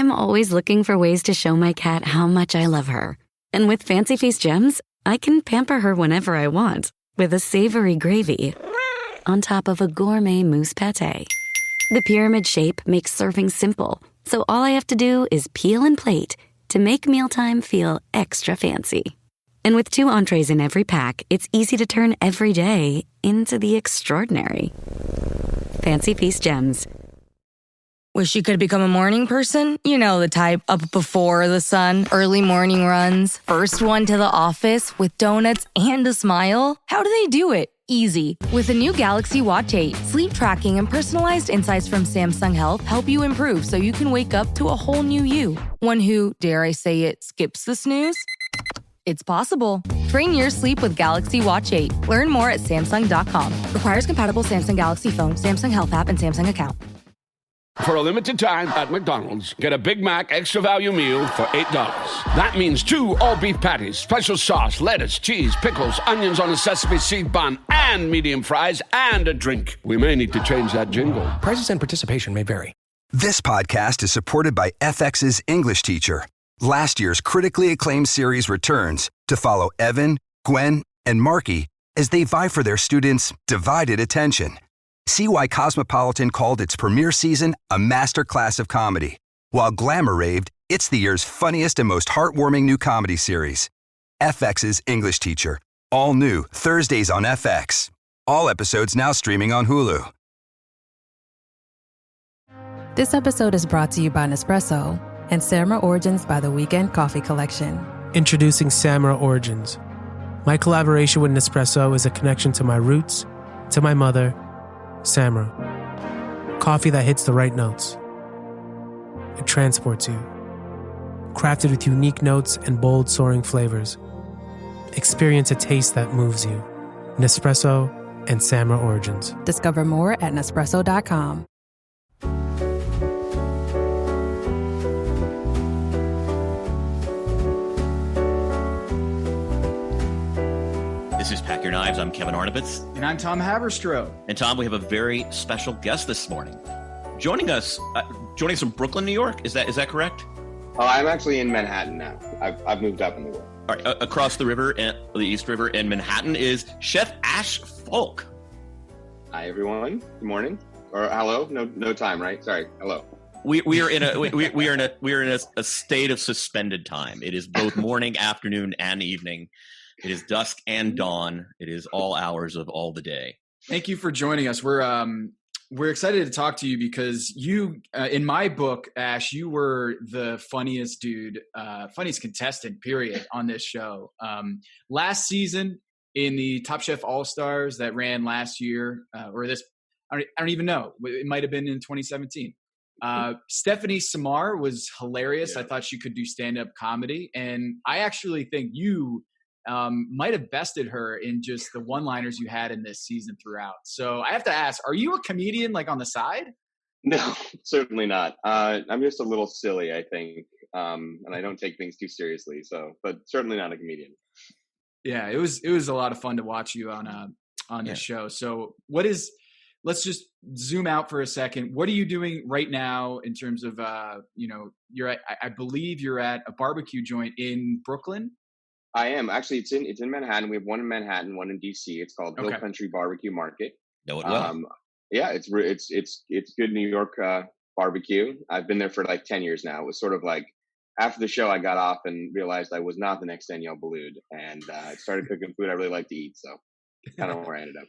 I'm always looking for ways to show my cat how much I love her. And with Fancy Feast gems, I can pamper her whenever I want with a savory gravy on top of a gourmet mousse pâté. The pyramid shape makes serving simple, so all I have to do is peel and plate to make mealtime feel extra fancy. And with 2 entrees in every pack, it's easy to turn every day into the extraordinary. Fancy Feast gems. Wish you could become a morning person? You know, the type up before the sun, early morning runs, first one to the office with donuts and a smile. How do they do it? Easy. With the new Galaxy Watch 8, sleep tracking and personalized insights from Samsung Health help you improve so you can wake up to a whole new you. One who, dare I say it, skips the snooze? It's possible. Train your sleep with Galaxy Watch 8. Learn more at Samsung.com. Requires compatible Samsung Galaxy phone, Samsung Health app, and Samsung account. For a limited time at McDonald's, get a Big Mac extra value meal for $8. That means 2 all-beef patties, special sauce, lettuce, cheese, pickles, onions on a sesame seed bun, and medium fries, and a drink. We may need to change that jingle. Prices and participation may vary. This podcast is supported by FX's English Teacher. Last year's critically acclaimed series returns to follow Evan, Gwen, and Marky as they vie for their students' divided attention. See why Cosmopolitan called its premiere season a masterclass of comedy, while Glamour raved it's the year's funniest and most heartwarming new comedy series. FX's English Teacher. All new Thursdays on FX. All episodes now streaming on Hulu. This episode is brought to you by Nespresso and Samara Origins by The Weekend Coffee Collection. Introducing Samara Origins. My collaboration with Nespresso is a connection to my roots, to my mother, Samara. Coffee that hits the right notes. It transports you. Crafted with unique notes and bold soaring flavors. Experience a taste that moves you. Nespresso and Samara Origins. Discover more at Nespresso.com. This is Pack Your Knives. I'm Kevin Arnabitz. And I'm Tom Haberstroh. And Tom, we have a very special guest this morning. Joining us from Brooklyn, New York. Is that correct? Oh, I'm actually in Manhattan now. I've moved up in the world. All right, across the river, the East River in Manhattan is Chef Ash Fulk. Hi, everyone. Good morning. Or hello? No time, right? Sorry. Hello. We are in a state of suspended time. It is both morning, afternoon, and evening. It is dusk and dawn. It is all hours of all the day. Thank you for joining us. We're excited to talk to you because you, in my book, Ash, you were the funniest dude, funniest contestant, period, on this show. Last season in the Top Chef All-Stars that ran last year, or this, I don't even know. It might have been in 2017. Stephanie Samar was hilarious. Yeah. I thought she could do stand-up comedy. And I actually think you might have bested her in just the one-liners you had in this season throughout. So I have to ask, are you a comedian like on the side? No, certainly not. I'm just a little silly, I think. And I don't take things too seriously. But certainly not a comedian. Yeah, it was a lot of fun to watch you on this show. So let's just zoom out for a second. What are you doing right now in terms of, you're at, I believe you're at a barbecue joint in Brooklyn? I am. Actually, it's in Manhattan. We have one in Manhattan, one in DC. It's called Hillcountry Barbecue Market. Know it well. Yeah, it's good New York barbecue. I've been there for like 10 years now. It was sort of like after the show, I got off and realized I was not the next Danielle Boulud, and I started cooking food I really like to eat. So kind of where I ended up.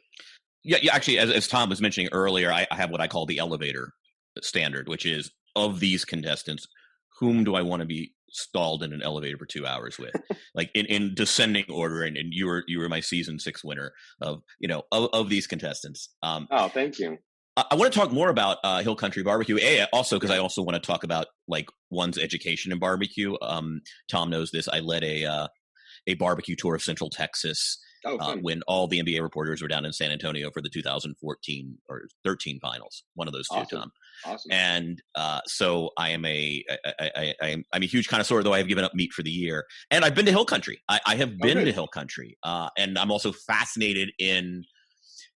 Yeah. Actually, as Tom was mentioning earlier, I have what I call the elevator standard, which is of these contestants, whom do I want to be stalled in an elevator for 2 hours with, like in descending order, and you were my season 6 winner of these contestants. Oh, thank you. I want to talk more about Hillcountry Barbecue. Also, because I also want to talk about like one's education in barbecue. Tom knows this. I led a barbecue tour of Central Texas when all the NBA reporters were down in San Antonio for the 2014 or 13 finals. One of those two, awesome. Tom. Awesome. And so I'm a huge connoisseur, though I have given up meat for the year. And I've been to Hillcountry. I have been to Hillcountry. And I'm also fascinated in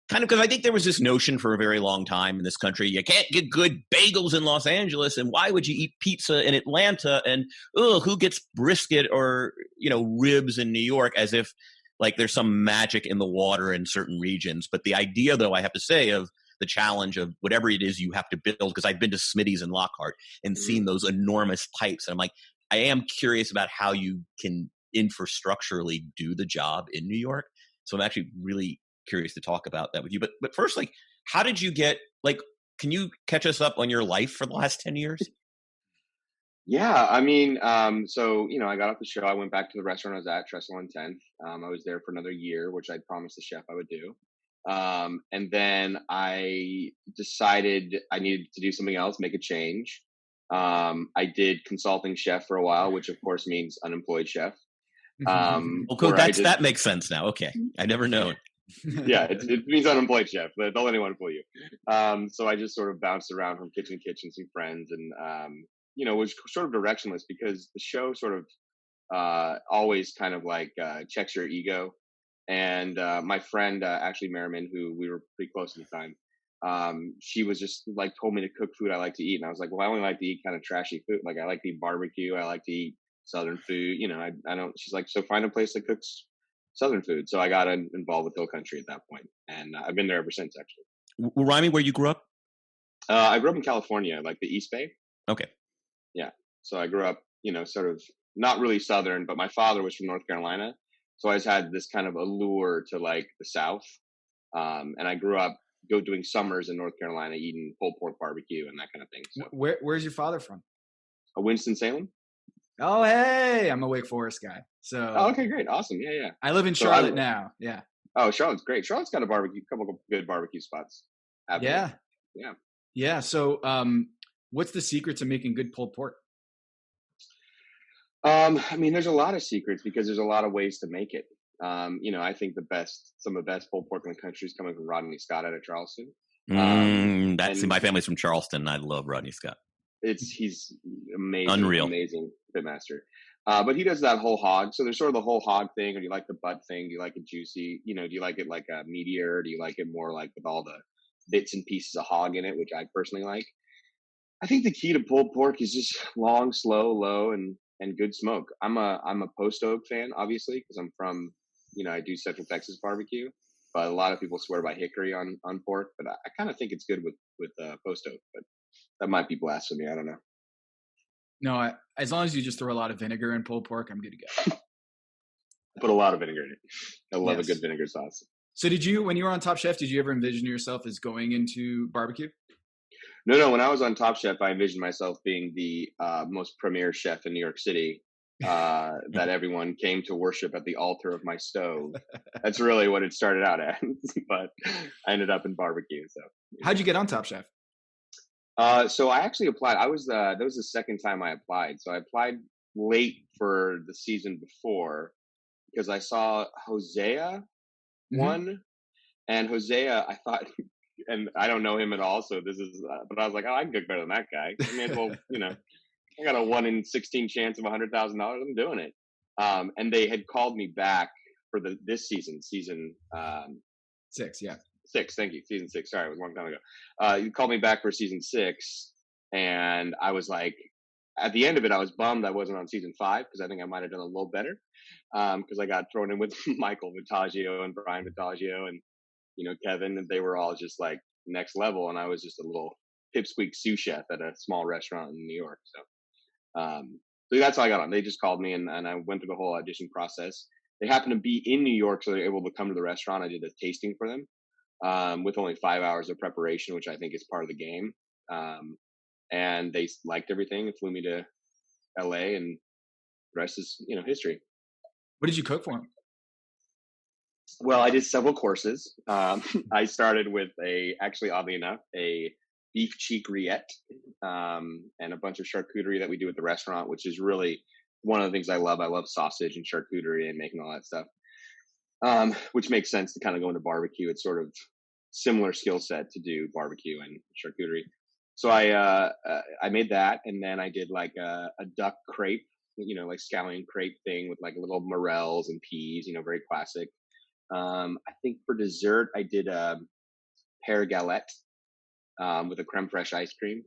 kind of, because I think there was this notion for a very long time in this country, you can't get good bagels in Los Angeles, and why would you eat pizza in Atlanta? And who gets brisket or ribs in New York? As if like there's some magic in the water in certain regions. But the idea, though, I have to say, of the challenge of whatever it is you have to build, because I've been to Smitty's and Lockhart and seen those enormous pipes, and I'm like, I am curious about how you can infrastructurally do the job in New York. So I'm actually really curious to talk about that with you. But first, like, how did you get, like, can you catch us up on your life for the last 10 years? Yeah, I mean, so, I got off the show. I went back to the restaurant I was at, Trestle on 10th. I was there for another year, which I promised the chef I would do. And then I decided I needed to do something else, make a change. I did consulting chef for a while, which of course means unemployed chef. Cool. That makes sense now. Okay. I never known. Yeah, it means unemployed chef. Don't let anyone fool you. So I just sort of bounced around from kitchen to kitchen, some friends, and was sort of directionless because the show sort of always kind of like checks your ego. And my friend, actually Merriman, who we were pretty close at the time, she was just like told me to cook food I like to eat, and I was like, well, I only like to eat kind of trashy food. Like I like to eat barbecue, I like to eat Southern food. I don't. She's like, so find a place that cooks Southern food. So I got involved with Hillcountry at that point, and I've been there ever since. Actually, remind me where you grew up. I grew up in California, like the East Bay. Okay. Yeah. So I grew up, sort of not really Southern, but my father was from North Carolina. So I always had this kind of allure to like the South. And I grew up doing summers in North Carolina, eating pulled pork barbecue and that kind of thing. So. Where's your father from? Winston-Salem. Oh, hey, I'm a Wake Forest guy. So. Oh, okay, great. Awesome. Yeah, yeah. I live in Charlotte now. Yeah. Oh, Charlotte's great. Charlotte's got a couple of good barbecue spots. Yeah. Yeah. Yeah. So, what's the secret to making good pulled pork? I mean, there's a lot of secrets because there's a lot of ways to make it. I think some of the best pulled pork in the country is coming from Rodney Scott out of Charleston. My family's from Charleston. I love Rodney Scott. He's amazing, unreal, amazing pitmaster. But he does that whole hog. So there's sort of the whole hog thing, or do you like the butt thing? Do you like it juicy? Do you like it like a meatier? Or do you like it more like with all the bits and pieces of hog in it, which I personally like? I think the key to pulled pork is just long, slow, low, and good smoke. I'm a post oak fan, obviously, because I'm from, I do Central Texas barbecue, but a lot of people swear by hickory on pork, but I kind of think it's good with post oak, but that might be blasphemy. I don't know. No, as long as you just throw a lot of vinegar in pulled pork, I'm good to go. I put a lot of vinegar in it. I love a good vinegar sauce. So when you were on Top Chef, did you ever envision yourself as going into barbecue? No. When I was on Top Chef, I envisioned myself being the most premier chef in New York City, that everyone came to worship at the altar of my stove. That's really what it started out at, but I ended up in barbecue. So, how'd you get on Top Chef? So I actually applied. That was the second time I applied. So I applied late for the season before because I saw Hosea won, and Hosea, I thought. And I don't know him at all, so this is. But I was like, oh, I can cook better than that guy. I may as well, I got a 1 in 16 chance of $100,000. I'm doing it. And they had called me back for this season, 6. Yeah, 6. Thank you, season 6. Sorry, it was a long time ago. You called me back for season 6, and I was like, at the end of it, I was bummed I wasn't on season 5 because I think I might have done a little better. Because I got thrown in with Michael Vittaggio and Brian Vittaggio and. Kevin, and they were all just like next level. And I was just a little pipsqueak sous chef at a small restaurant in New York. So that's how I got on. They just called me and I went through the whole audition process. They happened to be in New York, so they're able to come to the restaurant. I did a tasting for them with only 5 hours of preparation, which I think is part of the game. And they liked everything and flew me to LA, and the rest is, history. What did you cook for them? Well, I did several courses. I started with actually oddly enough, a beef cheek rillette, and a bunch of charcuterie that we do at the restaurant, which is really one of the things I love. I love sausage and charcuterie and making all that stuff, which makes sense to kind of go into barbecue. It's sort of similar skill set to do barbecue and charcuterie. So I made that, and then I did like a duck crepe, like scallion crepe thing with like little morels and peas, very classic. I think for dessert, I did pear galette with a creme fraiche ice cream.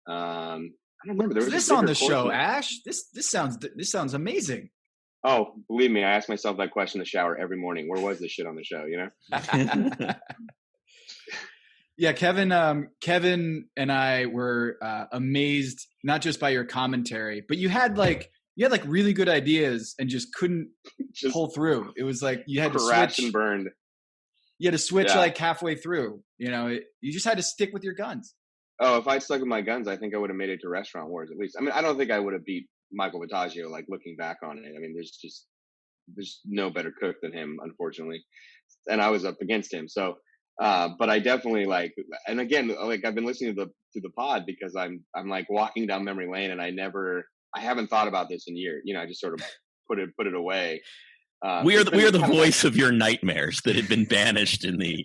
I don't remember. There was this on the show, Ash. This sounds amazing. Oh, believe me, I ask myself that question in the shower every morning. Where was this shit on the show? You know? Yeah, Kevin and I were amazed not just by your commentary, but you had really good ideas and just couldn't pull through. It was like you had to switch and burned. You had to switch like halfway through. You know, you just had to stick with your guns. Oh, if I'd stuck with my guns, I think I would have made it to Restaurant Wars at least. I mean, I don't think I would have beat Michael Vittaggio, like looking back on it. I mean, there's no better cook than him, unfortunately. And I was up against him. So, but I definitely and again, like I've been listening to the pod because I'm like walking down memory lane and I haven't thought about this in years. You know, I just sort of put it away. We are the voice of your nightmares that have been banished in the.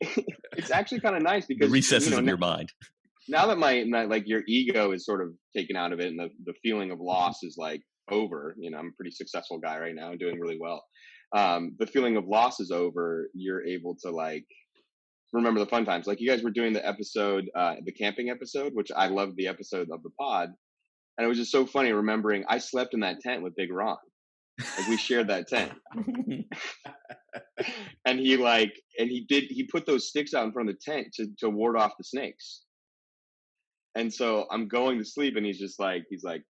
It's actually kind of nice because the recesses of your mind. Now that my your ego is sort of taken out of it and the feeling of loss is like over. You know, I'm a pretty successful guy right now, doing really well. The feeling of loss is over. You're able to like remember the fun times. Like you guys were doing the episode, the camping episode, which I loved the episode of the pod, and it was just so funny remembering I slept in that tent with Big Ron. Like we shared that tent. And he put those sticks out in front of the tent to ward off the snakes. And so I'm going to sleep and he's like, I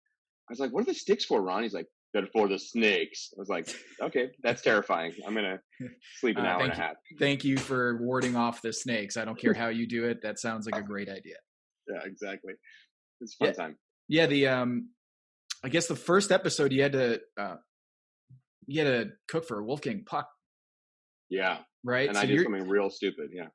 was like, what are the sticks for, Ron? He's like, they're for the snakes. I was like, okay, that's terrifying. I'm going to sleep an hour and a half. Thank you for warding off the snakes. I don't care how you do it. That sounds like a great idea. Yeah, exactly. It's a fun time. Yeah. I guess the first episode you had to cook for Wolfgang Puck. Yeah. Right. And so I did something real stupid. Yeah.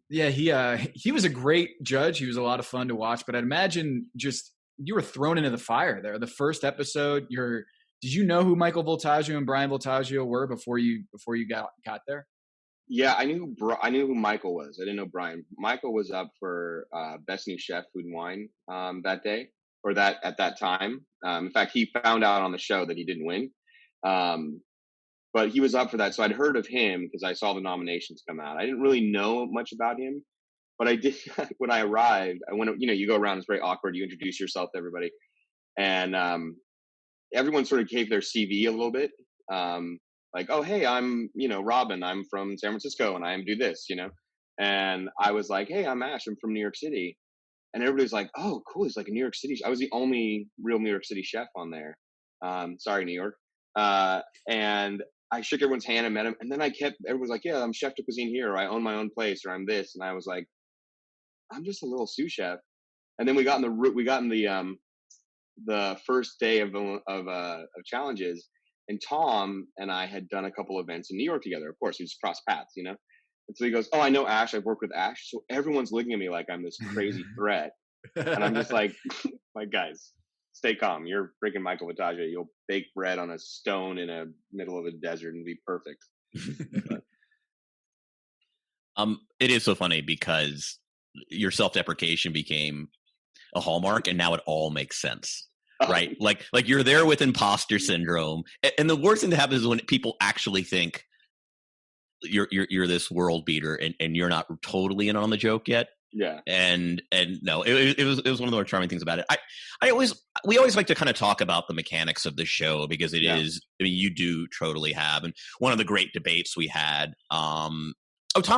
Yeah. He was a great judge. He was a lot of fun to watch, but I'd imagine just you were thrown into the fire there. The first episode, did you know who Michael Voltaggio and Brian Voltaggio were before you got there? Yeah, I knew who Michael was. I didn't know Brian. Michael was up for Best New Chef Food and Wine that day, or at that time. In fact, he found out on the show that he didn't win. But he was up for that. So I'd heard of him because I saw the nominations come out. I didn't really know much about him, but I did when I arrived. I went, you go around, it's very awkward. You introduce yourself to everybody. And everyone sort of gave their CV a little bit. Like, oh, hey, I'm, Robin, I'm from San Francisco and I do this, and I was like, hey, I'm Ash, I'm from New York City. And everybody's like, oh, cool. He's like a New York City. I was the only real New York City chef on there. Sorry, New York. And I shook everyone's hand and met him. And then everyone's like, yeah, I'm chef de cuisine here, or I own my own place, or I'm this. And I was like, I'm just a little sous chef. And then we got in the first day of challenges, and Tom and I had done a couple events in New York together. Of course, we just crossed paths, And so he goes, oh, I know Ash. I've worked with Ash. So everyone's looking at me like I'm this crazy threat. And I'm just like guys, stay calm. You're freaking Michael Vittaggio. You'll bake bread on a stone in the middle of a desert and be perfect. It is so funny because your self-deprecation became a hallmark, and now it all makes sense. Right? Like you're there with imposter syndrome. And the worst thing that happens is when people actually think you're this world beater and you're not totally in on the joke yet. Yeah. And no, it was one of the more charming things about it. We always like to kind of talk about the mechanics of the show because it is, I mean, you do totally have. And one of the great debates we had, Tom,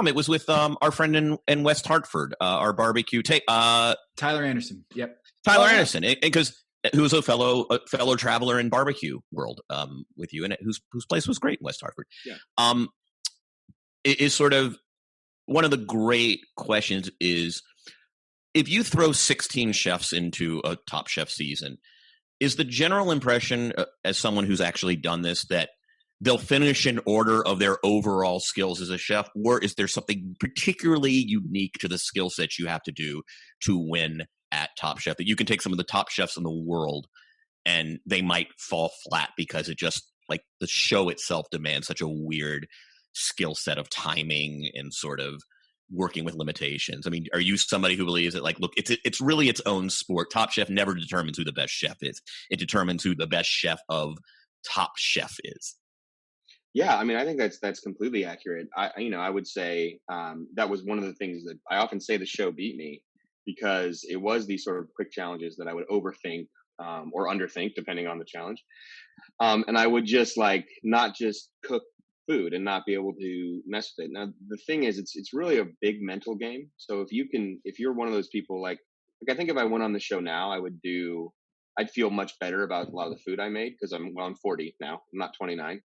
it was with our friend in West Hartford, our barbecue Tyler Anderson. Yep. Tyler Anderson. Because who was a fellow traveler in barbecue world with you, and whose place was great in West Hartford. Yeah. It is sort of one of the great questions is if you throw 16 chefs into a Top Chef season, is the general impression as someone who's actually done this that they'll finish in order of their overall skills as a chef, or is there something particularly unique to the skill set you have to do to win at Top Chef that you can take some of the top chefs in the world and they might fall flat because it just like the show itself demands such a weird skill set of timing and sort of working with limitations? I mean, are you somebody who believes that, like, look, it's really its own sport? Top Chef never determines who the best chef is. It determines who the best chef of Top Chef is. Yeah, I mean, I think that's completely accurate. I would say that was one of the things that I often say the show beat me, because it was these sort of quick challenges that I would overthink or underthink depending on the challenge, and I would just like not just cook food and not be able to mess with it. Now the thing is, it's really a big mental game. So if you're one of those people like I think if I went on the show now, I'd feel much better about a lot of the food I made, because I'm 40 now, I'm not 29,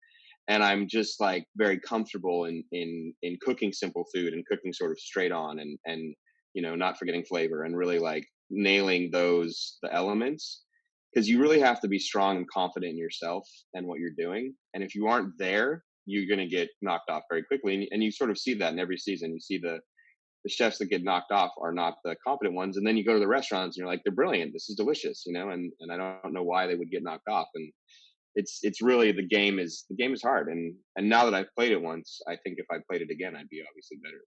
and I'm just like very comfortable in cooking simple food and cooking sort of straight on, and not forgetting flavor and really like nailing the elements, because you really have to be strong and confident in yourself and what you're doing, and if you aren't there, you're going to get knocked off very quickly, and you sort of see that in every season. You see the chefs that get knocked off are not the confident ones, and then you go to the restaurants and you're like, they're brilliant, this is delicious, and I don't know why they would get knocked off. And it's really the game is hard, and now that I've played it once, I think if I played it again, I'd be obviously better.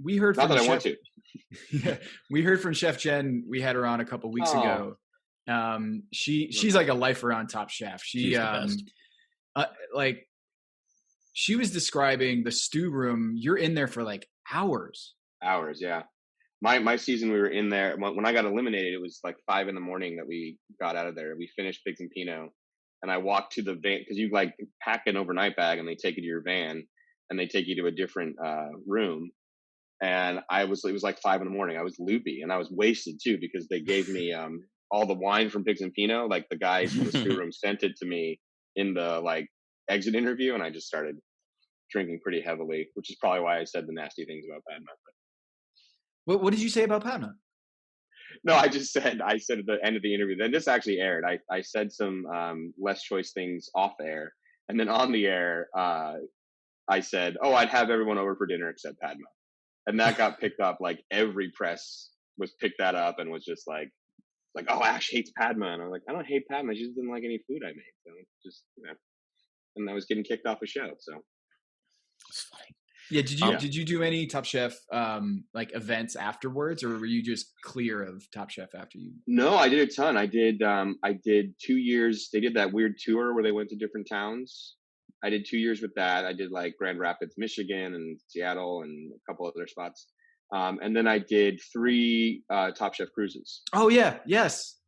We heard not from that I Chef, want to. yeah, we heard from Chef Jen. We had her on a couple weeks ago. She's like a lifer on Top Chef. She's the best. Like she was describing the stew room. You're in there for like hours. Yeah. My season, we were in there when I got eliminated. It was like 5 a.m. that we got out of there. We finished Pigs and Pinot, and I walked to the van, because you like pack an overnight bag and they take you to your van and they take you to a different room. And it was like 5 a.m. I was loopy and I was wasted too, because they gave me all the wine from Pigs and Pinot. Like the guys in the stew room sent it to me in the like exit interview, and I just started drinking pretty heavily, which is probably why I said the nasty things about Padma. What did you say about Padma? No, I said at the end of the interview, then this actually aired. I said some less choice things off air, and then on the air, I said, "Oh, I'd have everyone over for dinner except Padma," and that got picked up. Like every press was picked that up and was just like, "Oh, Ash hates Padma," and I was like, "I don't hate Padma. She just didn't like any food I made." So just and I was getting kicked off the show. So it's funny. Yeah, did you do any Top Chef like events afterwards, or were you just clear of Top Chef after you? No, I did a ton. I did 2 years. They did that weird tour where they went to different towns. I did 2 years with that. I did like Grand Rapids, Michigan, and Seattle, and a couple other spots. And then I did 3 Top Chef cruises. Oh yeah, yes.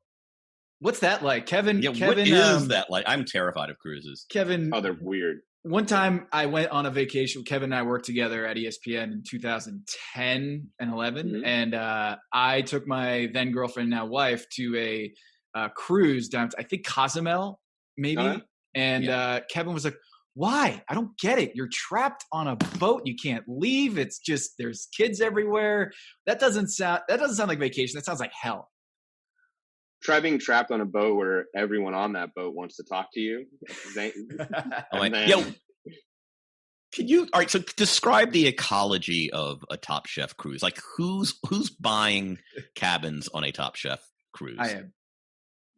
What's that like, Kevin? Yeah, Kevin, what is that like? I'm terrified of cruises. Kevin. Oh, they're weird. One time I went on a vacation. Kevin and I worked together at ESPN in 2010 and 11. Mm-hmm. And I took my then girlfriend, now wife, to a cruise down to, I think, Cozumel, maybe. Uh-huh. And Kevin was like, "Why? I don't get it. You're trapped on a boat. You can't leave. It's just, there's kids everywhere. That doesn't sound like vacation. That sounds like hell." Try being trapped on a boat where everyone on that boat wants to talk to you. Can you, all right, so describe the ecology of a Top Chef cruise. Like who's buying cabins on a Top Chef cruise? I am.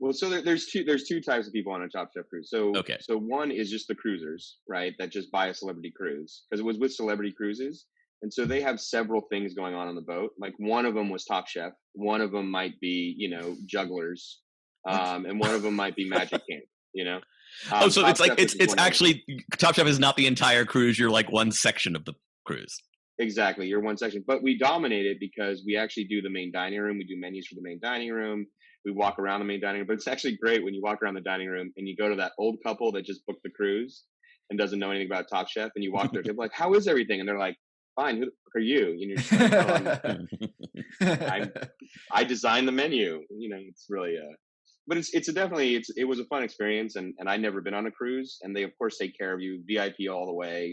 Well, so there's two types of people on a Top Chef cruise. So one is just the cruisers, right? That just buy a celebrity cruise, because it was with Celebrity Cruises. And so they have several things going on the boat. Like one of them was Top Chef. One of them might be, jugglers. And one of them might be Magic Camp, so Top it's like, it's actually, Top Chef is not the entire cruise. You're like one section of the cruise. Exactly. You're one section. But we dominate it because we actually do the main dining room. We do menus for the main dining room. We walk around the main dining room. But it's actually great when you walk around the dining room and you go to that old couple that just booked the cruise and doesn't know anything about Top Chef. And you walk their table like, "How is everything?" And they're like, "Fine, who are you?" And you're just like, I designed the menu. It's really but it was a fun experience, and I'd never been on a cruise, and they of course take care of you, VIP all the way.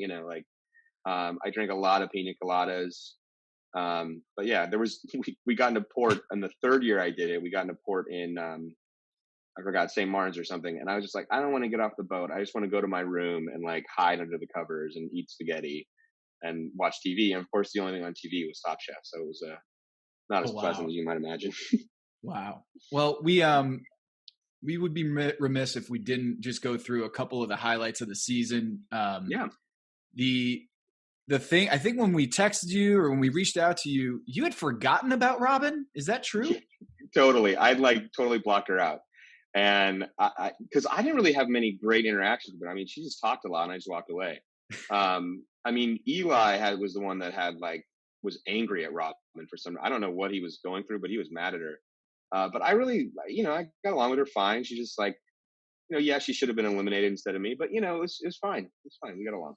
I drank a lot of pina coladas. But yeah, we got into port, and the third year I did it, we got into port in I forgot, St. Martin's or something, and I was just like, I don't want to get off the boat. I just want to go to my room and like hide under the covers and eat spaghetti and watch TV. And of course, the only thing on TV was Top Chef, so it was not as pleasant as you might imagine. Wow. Well, we would be remiss if we didn't just go through a couple of the highlights of the season. The thing, I think when we texted you or when we reached out to you, you had forgotten about Robin. Is that true? Totally. I'd totally blocked her out. And because I didn't really have many great interactions with her. I mean, she just talked a lot and I just walked away. I mean, Eli was the one that was angry at Robin for some, I don't know what he was going through, but he was mad at her. But I really, I got along with her fine. She just yeah, she should have been eliminated instead of me, but it was fine. It's fine. We got along.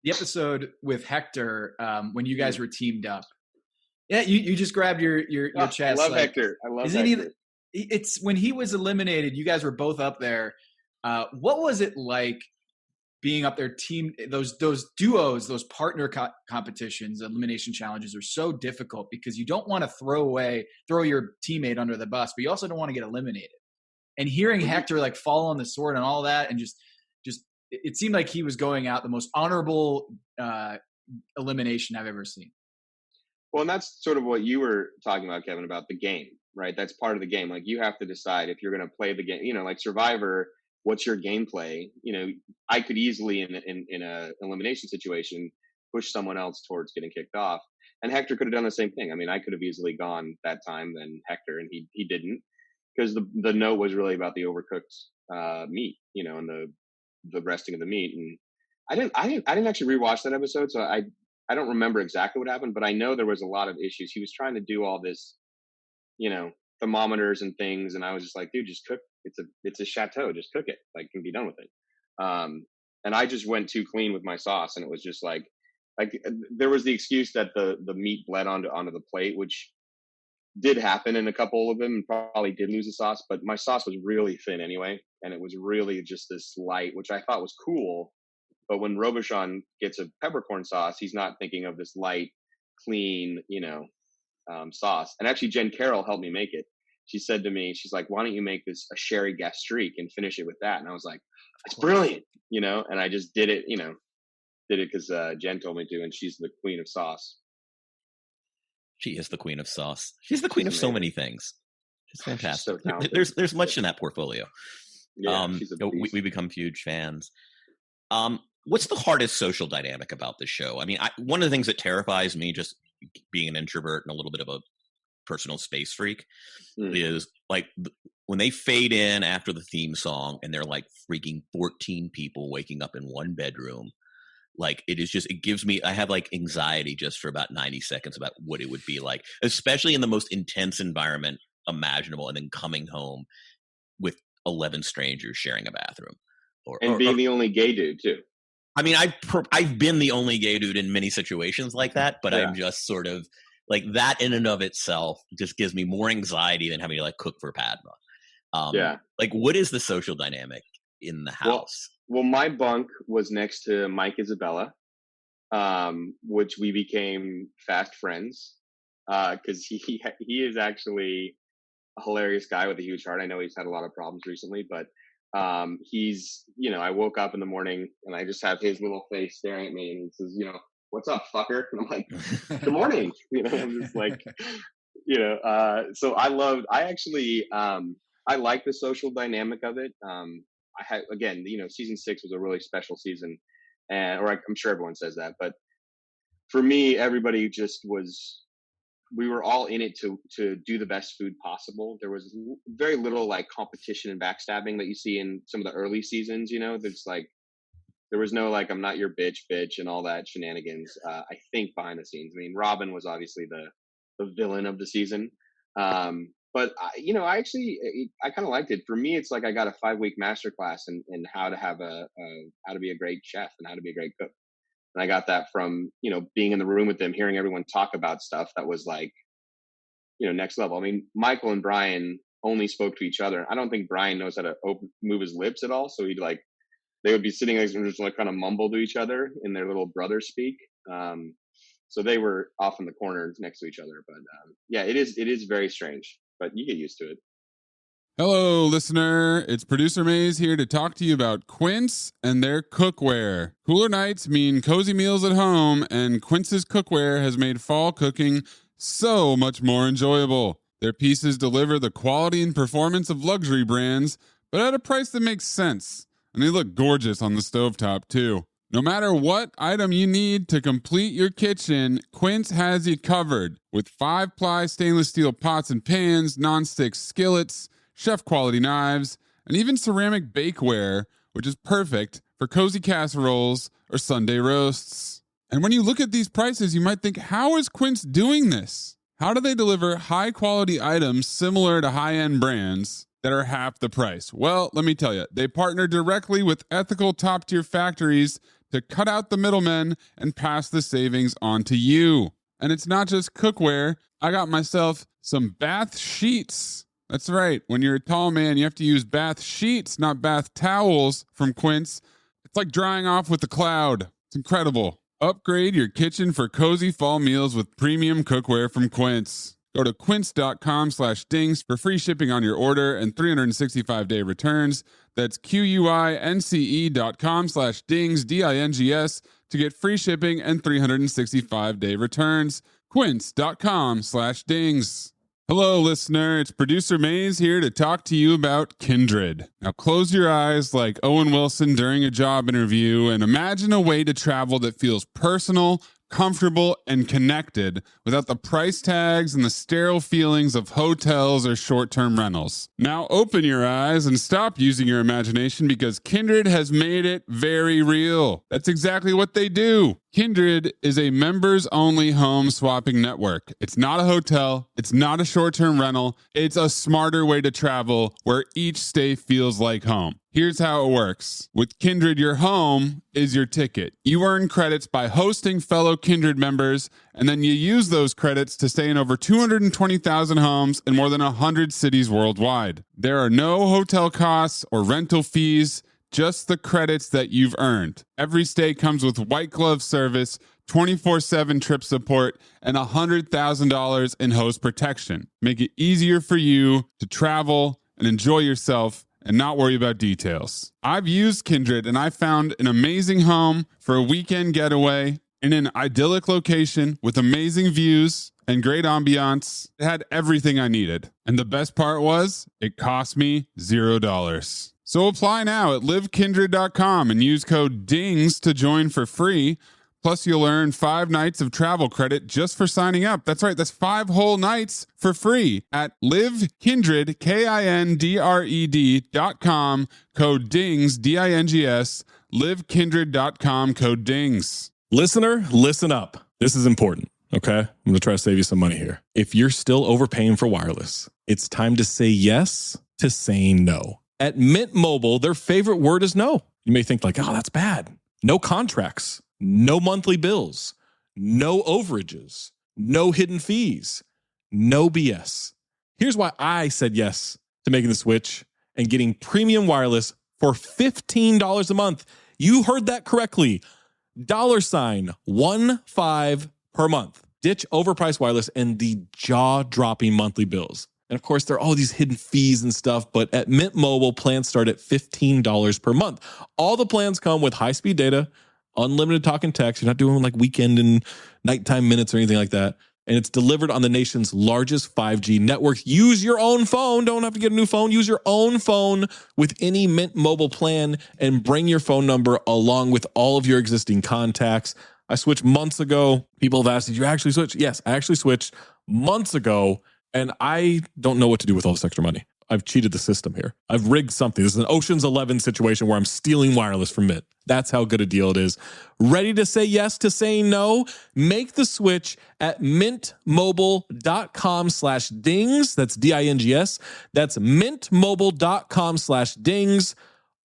The episode with Hector, when you guys were teamed up. Yeah, you just grabbed your chest. I love Hector. I love Hector. It's when he was eliminated, you guys were both up there. What was it like being up there, those duos, those partner competitions, elimination challenges are so difficult because you don't want to throw your teammate under the bus, but you also don't want to get eliminated. And hearing Hector fall on the sword and all that, and just it seemed like he was going out the most honorable elimination I've ever seen. Well, and that's sort of what you were talking about, Kevin, about the game, right? That's part of the game. You have to decide if you're going to play the game, like Survivor, what's your gameplay? I could easily in a elimination situation push someone else towards getting kicked off, and Hector could have done the same thing. I mean, I could have easily gone that time than Hector, and he didn't, because the note was really about the overcooked meat, and the resting of the meat. And I didn't actually rewatch that episode, so I don't remember exactly what happened, but I know there was a lot of issues. He was trying to do all this, thermometers and things, and I was just like, dude, just cook. It's a chateau. Just cook it. Can be done with it. And I just went too clean with my sauce, and it was just like there was the excuse that the meat bled onto the plate, which did happen in a couple of them, and probably did lose the sauce. But my sauce was really thin anyway, and it was really just this light, which I thought was cool. But when Robuchon gets a peppercorn sauce, he's not thinking of this light, clean, sauce. And actually, Jen Carroll helped me make it. She said to me, she's like, why don't you make this a sherry gastrique and finish it with that? And I was like, it's brilliant, and I just did it, because Jen told me to, and she's the queen of sauce. She is the queen of sauce. She's the queen of so many things. She's fantastic. So there's much in that portfolio. Yeah, we become huge fans. What's the hardest social dynamic about this show? I mean, one of the things that terrifies me, just being an introvert and a little bit of a personal space freak, is when they fade in after the theme song and they're freaking 14 people waking up in one bedroom. It gives me, I have anxiety just for about 90 seconds about what it would be like, especially in the most intense environment imaginable, and then coming home with 11 strangers sharing a bathroom. And being the only gay dude too. I mean, I've been the only gay dude in many situations like that, but I'm just sort of that in and of itself just gives me more anxiety than having to cook for Padma. What is the social dynamic in the house? Well, my bunk was next to Mike Isabella, which we became fast friends, because he is actually a hilarious guy with a huge heart. I know he's had a lot of problems recently, but he's, I woke up in the morning and I just have his little face staring at me, and he says, what's up, fucker? And I'm like, good morning. I'm just so I like the social dynamic of it. I had, again, season 6 was a really special season, I'm sure everyone says that, but for me, everybody we were all in it to do the best food possible. There was very little competition and backstabbing that you see in some of the early seasons. There's there was no I'm not your bitch and all that shenanigans. I think behind the scenes, I mean, Robin was obviously the villain of the season. But I kind of liked it. For me, it's I got a 5-week masterclass in how to have how to be a great chef and how to be a great cook. And I got that from, being in the room with them, hearing everyone talk about stuff that was next level. I mean, Michael and Brian only spoke to each other. I don't think Brian knows how to move his lips at all. So he'd they would be sitting next and just kind of mumble to each other in their little brother speak. So they were off in the corner next to each other. But it is very strange, but you get used to it. Hello, listener. It's Producer Maze here to talk to you about Quince and their cookware. Cooler nights mean cozy meals at home, and Quince's cookware has made fall cooking so much more enjoyable. Their pieces deliver the quality and performance of luxury brands, but at a price that makes sense. And they look gorgeous on the stovetop, too. No matter what item you need to complete your kitchen, Quince has you covered. With 5-ply stainless steel pots and pans, nonstick skillets, chef-quality knives, and even ceramic bakeware, which is perfect for cozy casseroles or Sunday roasts. And when you look at these prices, you might think, how is Quince doing this? How do they deliver high-quality items similar to high-end brands that are half the price? Well, let me tell you, they partner directly with ethical top-tier factories to cut out the middlemen and pass the savings on to you. And it's not just cookware. I got myself some bath sheets. That's right. When you're a tall man, you have to use bath sheets, not bath towels from Quince. It's like drying off with a cloud. It's incredible. Upgrade your kitchen for cozy fall meals with premium cookware from Quince. Go to quince.com/dings for free shipping on your order and 365-day returns. That's QUINCE.com/dings, DINGS, to get free shipping and 365-day returns. Quince.com/dings. Hello, listener. It's producer Maze here to talk to you about Kindred. Now, close your eyes like Owen Wilson during a job interview and imagine a way to travel that feels personal, comfortable, and connected without the price tags and the sterile feelings of hotels or short-term rentals. Now open your eyes and stop using your imagination because Kindred has made it very real. That's exactly what they do. Kindred is a members-only home swapping network. It's not a hotel. It's not a short-term rental. It's a smarter way to travel where each stay feels like home. Here's how it works. With Kindred, your home is your ticket. You earn credits by hosting fellow Kindred members, and then you use those credits to stay in over 220,000 homes in more than 100 cities worldwide. There are no hotel costs or rental fees, just the credits that you've earned. Every stay comes with white glove service, 24/7 trip support, and $100,000 in host protection. Make it easier for you to travel and enjoy yourself and not worry about details. I've used Kindred and I found an amazing home for a weekend getaway in an idyllic location with amazing views and great ambiance. It had everything I needed. And the best part was, it cost me $0. So apply now at livekindred.com and use code DINGS to join for free. Plus, you'll earn 5 nights of travel credit just for signing up. That's right, that's 5 whole nights for free at livekindred, KINDRED.com, code DINGS, DINGS, livekindred.com, code DINGS. Listener, listen up. This is important, okay? I'm going to try to save you some money here. If you're still overpaying for wireless, it's time to say yes to saying no. At Mint Mobile, their favorite word is no. You may think like, oh, that's bad. No contracts. No monthly bills, no overages, no hidden fees, no BS. Here's why I said yes to making the switch and getting premium wireless for $15 a month. You heard that correctly. $15 per month. Ditch overpriced wireless and the jaw-dropping monthly bills. And of course, there are all these hidden fees and stuff, but at Mint Mobile, plans start at $15 per month. All the plans come with high-speed data, unlimited talk and text. You're not doing like weekend and nighttime minutes or anything like that. And it's delivered on the nation's largest 5G network. Use your own phone. Don't have to get a new phone. Use your own phone with any Mint Mobile plan and bring your phone number along with all of your existing contacts. I switched months ago. People have asked, did you actually switch? Yes, I actually switched months ago, and I don't know what to do with all this extra money. I've cheated the system here. I've rigged something. This is an Ocean's 11 situation where I'm stealing wireless from Mint. That's how good a deal it is. Ready to say yes to saying no? Make the switch at mintmobile.com/dings. That's DINGS. That's mintmobile.com/dings.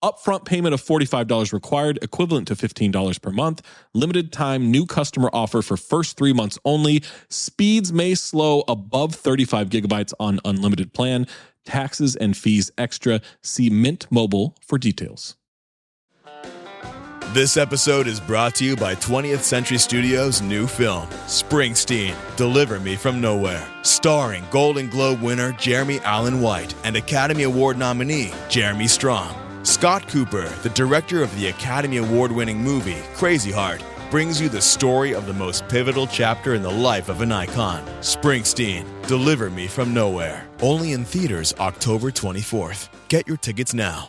Upfront payment of $45 required, equivalent to $15 per month. Limited time new customer offer for first 3 months only. Speeds may slow above 35 gigabytes on unlimited plan. Taxes and fees extra. See Mint Mobile for details. This episode is brought to you by 20th Century Studios' new film, Springsteen, Deliver Me From Nowhere, starring Golden Globe winner Jeremy Allen White and Academy Award nominee Jeremy Strong. Scott Cooper, the director of the Academy Award-winning movie Crazy Heart, brings you the story of the most pivotal chapter in the life of an icon. Springsteen, Deliver Me From Nowhere. Only in theaters October 24th. Get your tickets now.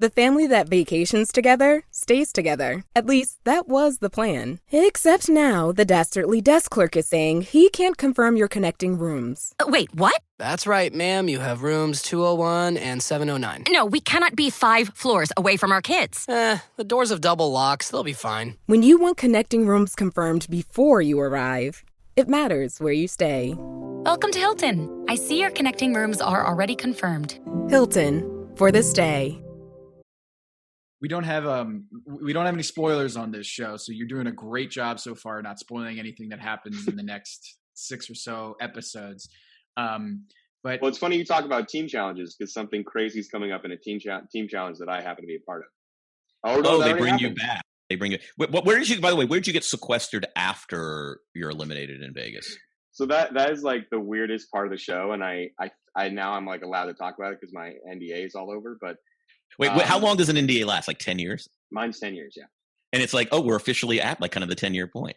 The family that vacations together stays together. At least, that was the plan. Except now, the dastardly desk clerk is saying he can't confirm your connecting rooms. Wait, what? That's right, ma'am. You have rooms 201 and 709. No, we cannot be 5 floors away from our kids. The doors have double locks. They'll be fine. When you want connecting rooms confirmed before you arrive, it matters where you stay. Welcome to Hilton. I see your connecting rooms are already confirmed. Hilton, for this day. We don't have any spoilers on this show, so you're doing a great job so far, not spoiling anything that happens in the next 6 or so episodes. But it's funny you talk about team challenges because something crazy is coming up in a team challenge that I happen to be a part of. They bring you back. They bring you. Where did you? By the way, where did you get sequestered after you're eliminated in Vegas? So that is like the weirdest part of the show, and I now I'm like allowed to talk about it because my NDA is all over. But wait, how long does an NDA last? Like 10 years? Mine's 10 years, yeah. And it's like, oh, we're officially at like kind of the 10-year point.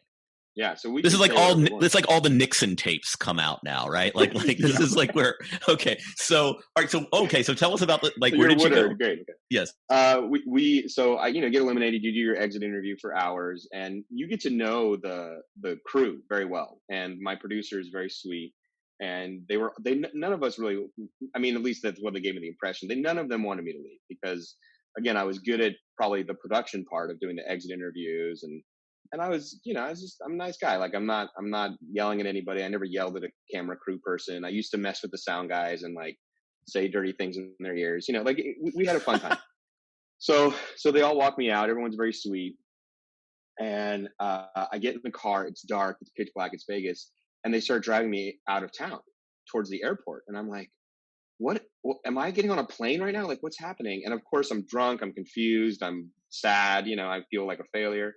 Yeah, so this is like all the Nixon tapes come out now, right? Like this is like where So tell us about where did you go? Great. Okay. Yes. I get eliminated. You do your exit interview for hours, and you get to know the crew very well. And my producer is very sweet, and none of us really. I mean, at least that's what they gave me the impression. None of them wanted me to leave because, again, I was good at probably the production part of doing the exit interviews and I'm a nice guy. Like I'm not yelling at anybody. I never yelled at a camera crew person. I used to mess with the sound guys and like say dirty things in their ears. We had a fun time. So they all walk me out. Everyone's very sweet. And I get in the car. It's dark. It's pitch black. It's Vegas. And they start driving me out of town towards the airport. And I'm like, what am I getting on a plane right now? Like, what's happening? And of course I'm drunk. I'm confused. I'm sad. I feel like a failure.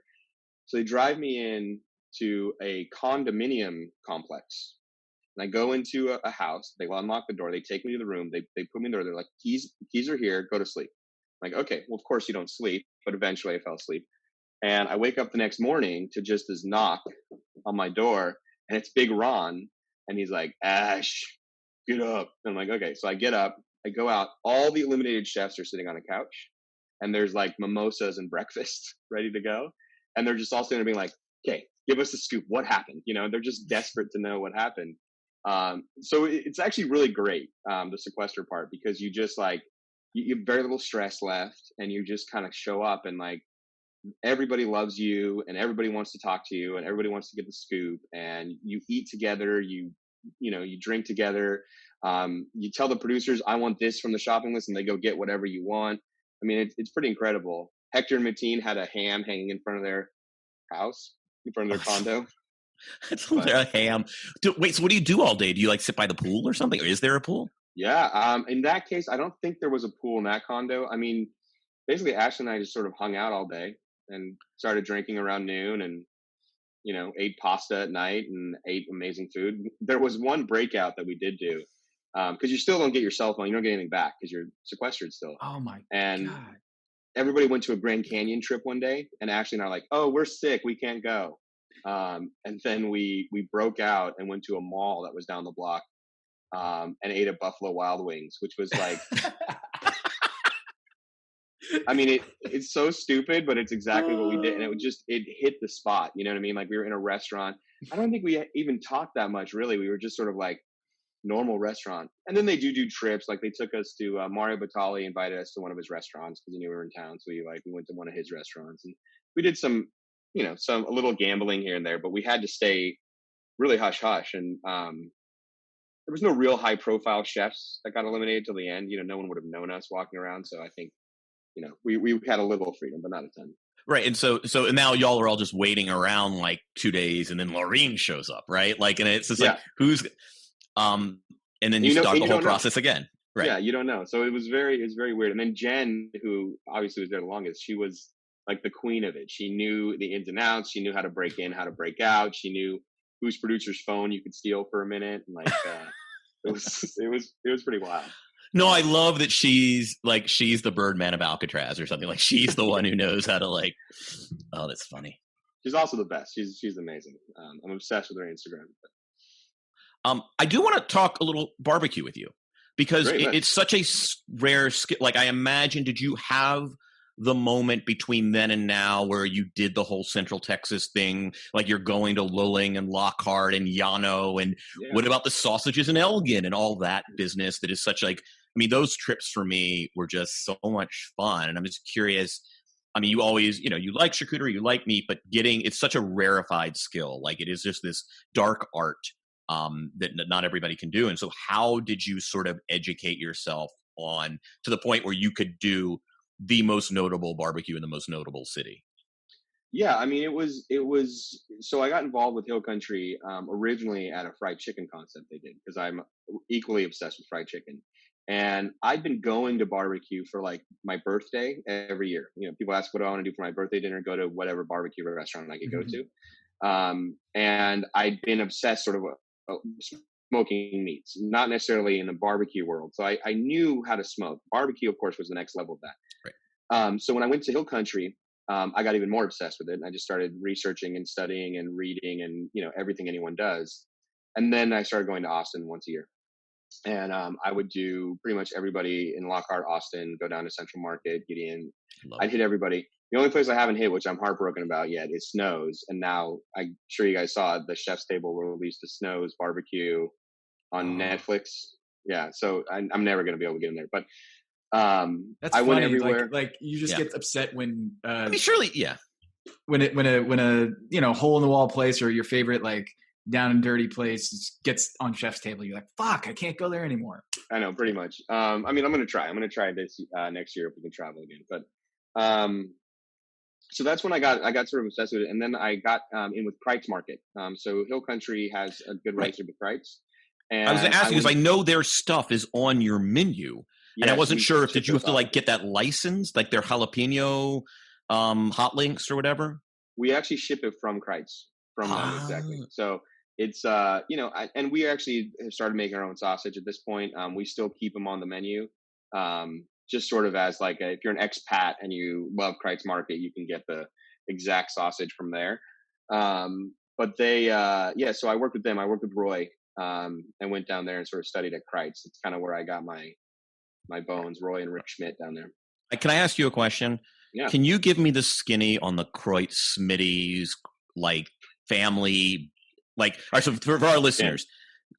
So they drive me in to a condominium complex. And I go into a house. They will unlock the door. They take me to the room. They put me in there. They're like, keys are here. Go to sleep. I'm like, okay, well, of course you don't sleep. But eventually I fell asleep. And I wake up the next morning to just this knock on my door. And it's Big Ron. And he's like, Ash, get up. And I'm like, okay. So I get up. I go out. All the eliminated chefs are sitting on a couch. And there's like mimosas and breakfast ready to go. And they're just all sitting there being like, okay, give us a scoop. What happened? They're just desperate to know what happened. So it's actually really great, the sequester part, because you just like, you have very little stress left and you just kind of show up and like, everybody loves you and everybody wants to talk to you and everybody wants to get the scoop and you eat together, you drink together. You tell the producers, I want this from the shopping list and they go get whatever you want. I mean, it's pretty incredible. Hector and Mateen had a ham hanging in front of their house, in front of their condo. It's a ham. Wait, so what do you do all day? Do you like sit by the pool or something? Or is there a pool? Yeah. In that case, I don't think there was a pool in that condo. I mean, basically Ash and I just sort of hung out all day and started drinking around noon and, ate pasta at night and ate amazing food. There was one breakout that we did do. Because you still don't get your cell phone. You don't get anything back because you're sequestered still. Oh my God. Everybody went to a Grand Canyon trip one day, and Ashley and I are like, "Oh, we're sick, we can't go." And then we broke out and went to a mall that was down the block, and ate at Buffalo Wild Wings, which was like, I mean, it's so stupid, but it's exactly what we did, and it hit the spot. You know what I mean? Like we were in a restaurant. I don't think we even talked that much, really. We were just sort of like normal restaurant. And then they do trips. Like they took us to Mario Batali invited us to one of his restaurants because he knew we were in town. So we went to one of his restaurants and we did some a little gambling here and there, but we had to stay really hush hush. And there was no real high profile chefs that got eliminated till the end. No one would have known us walking around. So I think, we had a little freedom, but not a ton. Right. And so now y'all are all just waiting around like 2 days and then Laureen shows up, right? Like, and it's just like, who's, and then you start the whole process again. Right. Yeah. You don't know. So it was very weird. And then Jen, who obviously was there the longest, she was like the queen of it. She knew the ins and outs. She knew how to break in, how to break out. She knew whose producer's phone you could steal for a minute. And like, it was pretty wild. No, I love that she's the Birdman of Alcatraz or something. Like she's the one who knows how to like, oh, that's funny. She's also the best. She's amazing. I'm obsessed with her Instagram. I do want to talk a little barbecue with you because Great, it's such a rare skill. Like, I imagine, did you have the moment between then and now where you did the whole Central Texas thing, like you're going to Lulling and Lockhart and Llano, and what about the sausages in Elgin and all that business that is such like, I mean, those trips for me were just so much fun. And I'm just curious, I mean, you always, you know, you like charcuterie, you like meat, but it's such a rarefied skill. Like, it is just this dark art that not everybody can do. And so how did you sort of educate yourself on to the point where you could do the most notable barbecue in the most notable city? Yeah, I mean, it was, so I got involved with Hillcountry originally at a fried chicken concept they did, because I'm equally obsessed with fried chicken. And I'd been going to barbecue for like my birthday every year. You know, people ask what do I want to do for my birthday dinner, go to whatever barbecue restaurant I could go to. And I'd been obsessed sort of smoking meats, not necessarily in the barbecue world. So I knew how to smoke. Barbecue, of course, was the next level of that. Right. So when I went to Hillcountry, I got even more obsessed with it. And I just started researching and studying and reading and, you know, everything anyone does. And then I started going to Austin once a year. And I would do pretty much everybody in Lockhart, Austin, go down to Central Market, get in. I'd hit everybody. The only place I haven't hit, which I'm heartbroken about yet, is Snow's. And now I'm sure you guys saw the Chef's Table released the Snow's barbecue on Netflix. Yeah, so I'm never going to be able to get in there. But that's I funny. went everywhere. Like you just get upset when I mean, surely, when a you know, hole in the wall place or your favorite like down and dirty place gets on Chef's Table. You're like, fuck, I can't go there anymore. I know, pretty much. I mean, I'm going to try this next year if we can travel again. But so that's when I got sort of obsessed with it. And then I got in with Kreitz Market. So Hillcountry has a good relationship with Kreitz. And I was going to ask you, because I know their stuff is on your menu. And I wasn't sure if did you have to like get that license, like their jalapeno hot links or whatever? We actually ship it from Kreitz, from them, exactly. So it's, you know, and we actually have started making our own sausage at this point. We still keep them on the menu, just sort of as like, if you're an expat and you love Kreitz Market, you can get the exact sausage from there. But they, so I worked with them. I worked with Roy and went down there and sort of studied at Kreitz. It's kind of where I got my bones, Roy and Rick Schmidt down there. Can I ask you a question? Yeah. Can you give me the skinny on the Kreutz Smitty's, like, family? Like, all right, so for our listeners,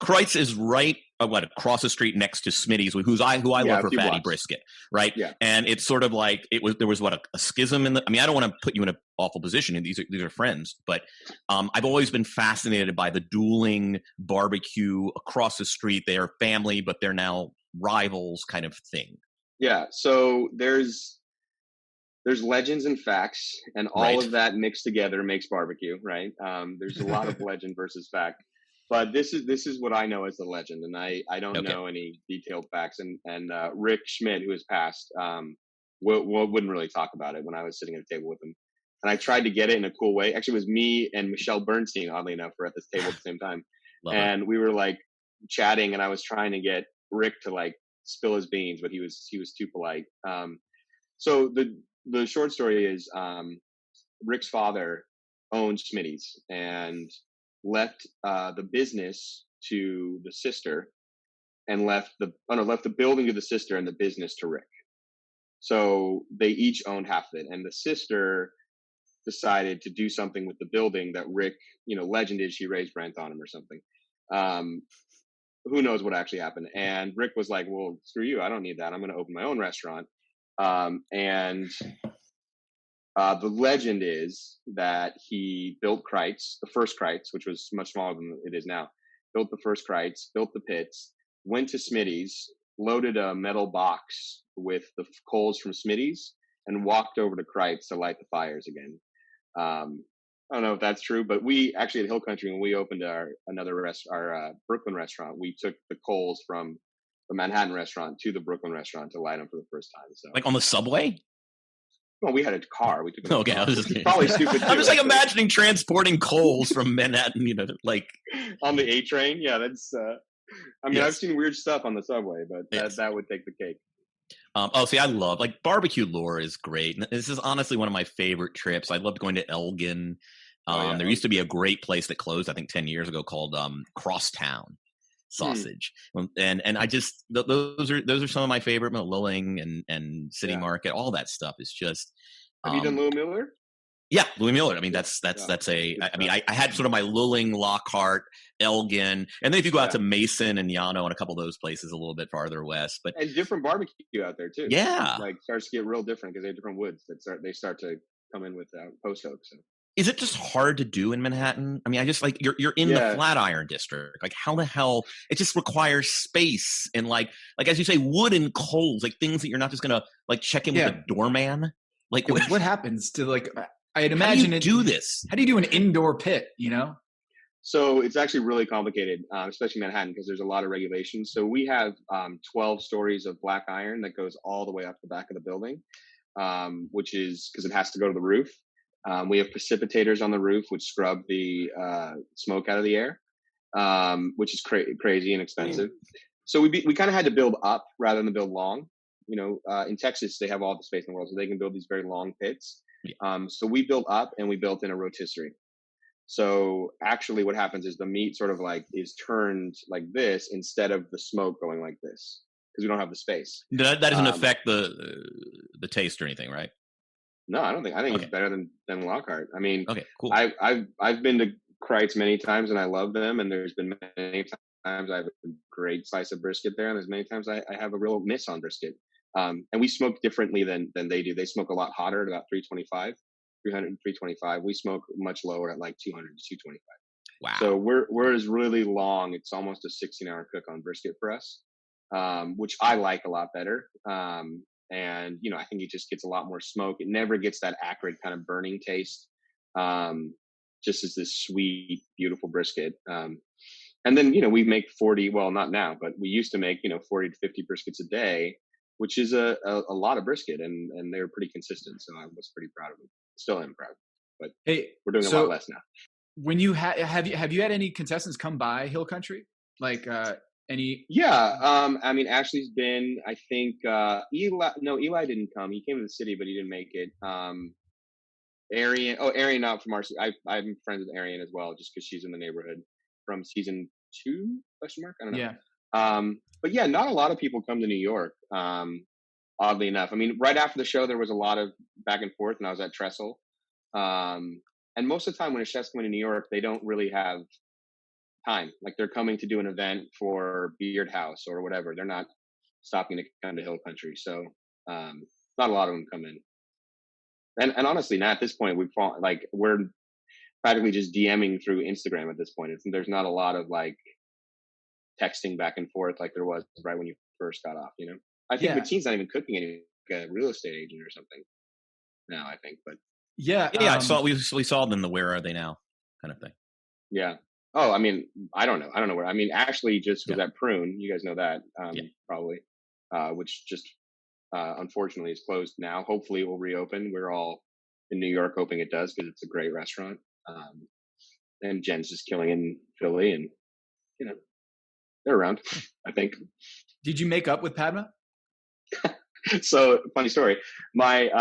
Kreutz is right across the street next to Smitty's, who I love for fatty brisket, right? Yeah. And it's sort of like there was a schism in the. I mean, I don't want to put you in an awful position, and these are friends, but I've always been fascinated by the dueling barbecue across the street. They are family, but they're now rivals, kind of thing. Yeah. So there's legends and facts, and all of that mixed together makes barbecue, right? There's a lot of legend versus fact, but this is what I know as the legend, and I don't know any detailed facts. And Rick Schmidt, who has passed, wouldn't really talk about it when I was sitting at the table with him. And I tried to get it in a cool way. Actually, it was me and Michelle Bernstein, oddly enough, were at this table at the same time, and we were like chatting, and I was trying to get Rick to like spill his beans, but he was too polite. So the short story is Rick's father owned Smitty's and left the business to the sister, and left the building to the sister and the business to Rick. So they each owned half of it, and the sister decided to do something with the building that Rick, you know, legend is she raised rent on him or something. Who knows what actually happened? And Rick was like, well, screw you. I don't need that. I'm going to open my own restaurant. And the legend is that he built Kreitz, the first Kreitz, which was much smaller than it is now, built the first Kreitz, built the pits, went to Smitty's, loaded a metal box with the coals from Smitty's, and walked over to Kreitz to light the fires again. I don't know if that's true, but we actually at Hillcountry, when we opened our Brooklyn restaurant, we took the coals from the Manhattan restaurant to the Brooklyn restaurant to light them for the first time. So, like on the subway? Well, we had a car. We took them. Okay, I was just probably stupid. I'm just like imagining transporting coals from Manhattan, you know, like on the A train. Yeah, that's. I mean, I've seen weird stuff on the subway, but that would take the cake. See, I love like barbecue lore is great. And this is honestly one of my favorite trips. I loved going to Elgin. There used to be a great place that closed, I think 10 years ago, called Crosstown. sausage. And I just those are some of my favorite, Lilling and City Market, all that stuff is just. Have you done Louis Mueller? Yeah, Louis Mueller. I mean, that's I had sort of my Lilling, Lockhart, Elgin, and then if you go out to Mason and Llano and a couple of those places a little bit farther west, but and different barbecue out there too. Yeah, like starts to get real different because they have different woods that start to come in with post oak. So. Is it just hard to do in Manhattan? I mean, I just like you're in the Flatiron district. Like, how the hell? It just requires space and like as you say, wood and coals, like things that you're not just gonna like check in with a doorman. Like, what happens to like? I'd imagine how do you do this? How do you do an indoor pit? You know. So it's actually really complicated, especially Manhattan, because there's a lot of regulations. So we have 12 stories of black iron that goes all the way up the back of the building, which is because it has to go to the roof. We have precipitators on the roof, which scrub the smoke out of the air, which is crazy and expensive. So we kind of had to build up rather than build long. You know, in Texas, they have all the space in the world, so they can build these very long pits. So we built up and we built in a rotisserie. So actually what happens is the meat sort of like is turned like this instead of the smoke going like this because we don't have the space. That doesn't affect the taste or anything, right? No, I don't think. I think it's better than Lockhart. I mean, okay, cool. I've been to Kreitz many times and I love them. And there's been many times I have a great slice of brisket there, and there's many times I have a real miss on brisket. And we smoke differently than they do. They smoke a lot hotter at about 300 and 325. We smoke much lower at like 200 to 225. Wow. So we're really long. It's almost a 16-hour cook on brisket for us, which I like a lot better. And you know, I think it just gets a lot more smoke. It never gets that acrid kind of burning taste. Just as this sweet, beautiful brisket. And then, you know, we make 40, well, not now, but we used to make, you know, 40 to 50 briskets a day, which is a lot of brisket, and they were pretty consistent. So I was pretty proud of them. Still am proud, but we're doing a lot less now. When you have you had any contestants come by Hillcountry? Like any? Yeah. I mean, Ashley's been, I think, Eli didn't come. He came to the city, but he didn't make it. Arian out from I'm friends with Arian as well, just because she's in the neighborhood from season 2, I don't know. Yeah. But yeah, not a lot of people come to New York. Oddly enough, I mean, right after the show, there was a lot of back and forth, and I was at Trestle. And most of the time when a chef's coming to New York, they don't really have time. Like they're coming to do an event for Beard House or whatever. They're not stopping to come to Hillcountry. So not a lot of them come in. And honestly, now at this point, we're practically just DMing through Instagram at this point. There's not a lot of like texting back and forth like there was right when you first got off, you know? I think Bettine's not even cooking any like a real estate agent or something now, I think, but I saw we saw them the Where Are They Now kind of thing. Yeah. Oh, I mean, I don't know where. I mean, Ashley just was at Prune. You guys know that, probably, which just unfortunately is closed now. Hopefully it will reopen. We're all in New York hoping it does because it's a great restaurant. And Jen's just killing it in Philly, and you know, they're around, I think. Did you make up with Padma? So funny story. This